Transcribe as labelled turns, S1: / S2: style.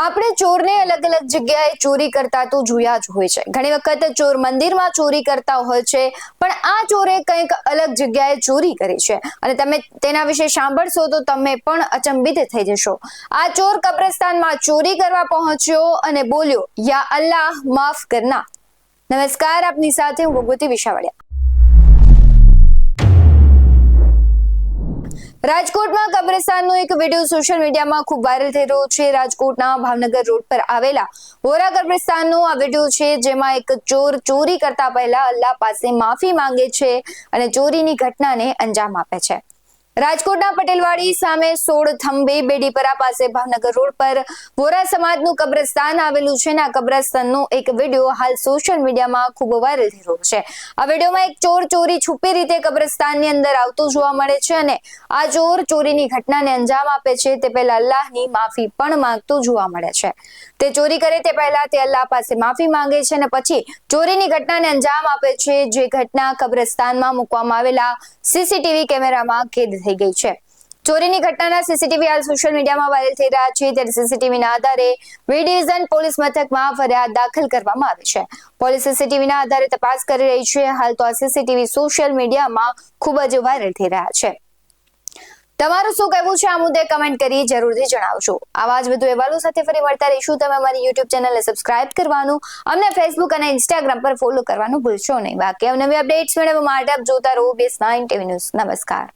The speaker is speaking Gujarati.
S1: આપણે ચોરને અલગ અલગ જગ્યાએ ચોરી કરતા તો જોયા જ હોય છે. ઘણી વખત ચોર મંદિરમાં ચોરી કરતા હોય છે, પણ આ ચોરે કંઈક અલગ જગ્યાએ ચોરી કરી છે અને તમે તેના વિશે સાંભળશો તો તમે પણ અચંબિત થઈ જશો. આ ચોર કબ્રસ્તાનમાં ચોરી કરવા પહોંચ્યો અને બોલ્યો, યા અલ્લાહ માફ કરના. નમસ્કાર, આપની સાથે હું ભગવતી વિશાવડિયા. રાજકોટમાં કબ્રસ્તાનનો એક વિડીયો સોશિયલ મીડિયામાં ખૂબ વાયરલ થઈ રહ્યો છે. રાજકોટના ભાવનગર રોડ પર આવેલા વોરા કબ્રસ્તાનનો આ વિડીયો છે, જેમાં એક ચોર ચોરી કરતા પહેલા અલ્લાહ પાસે માફી માંગે છે અને ચોરીની ઘટનાને અંજામ આપે છે. રાજકોટના પટેલવાડી સામે 16 થંભે બેડીપરા પાસે ભાવનગર રોડ પર વોરા સમાજનું કબ્રસ્તાન આવેલું છે. આ કબ્રસ્તાનનો એક વિડીયો હાલ સોશિયલ મીડિયામાં ખૂબ વાયરલ થઈ રહ્યો છે. આ વિડીયોમાં એક ચોર ચોરી છુપી રીતે કબ્રસ્તાનની અંદર આવતો જોવા મળે છે અને આ ચોર ચોરીની ઘટનાને અંજામ આપે છે તે પહેલા અલ્લાહની માફી પણ માંગતો જોવા મળે છે. તે ચોરી કરે તે પહેલા તે અલ્લાહ પાસે માફી માંગે છે અને પછી ચોરીની ઘટનાને અંજામ આપે છે. જે ઘટના કબ્રસ્તાનમાં મૂકવામાં આવેલા સીસીટીવી કેમેરામાં કેદ થઈ ગઈ છે. ચોરીની ઘટનાના સીસીટીવી હાલ સોશિયલ મીડિયામાં વાયરલ થઈ રહ્યા છે. ત્યારે સીસીટીવીના આધારે વી ડિવિઝન પોલીસ મથકમાં ફરિયાદ દાખલ કરવામાં આવી છે. પોલીસ સીસીટીવીના આધારે તપાસ કરી રહી છે. હાલ તો આ સીસીટીવી સોશિયલ મીડિયામાં ખૂબ જ વાયરલ થઈ રહ્યા છે. તમારું શું કહેવું છે આ મુદ્દે કમેન્ટ કરી જરૂરથી જણાવજો. આવા જ વધુ અહેવાલો સાથે ફરી મળતા રહીશું. તમે અમારી યુટ્યુબ ચેનલને સબસ્ક્રાઇબ કરવાનું, અમને ફેસબુક અને ઇન્સ્ટાગ્રામ પર ફોલો કરવાનું ભૂલશો નહીં. બાકી નવી અપડેટ્સ મેળવવા માટે આપ જોતા રહો BS9 TV ન્યૂઝ. નમસ્કાર.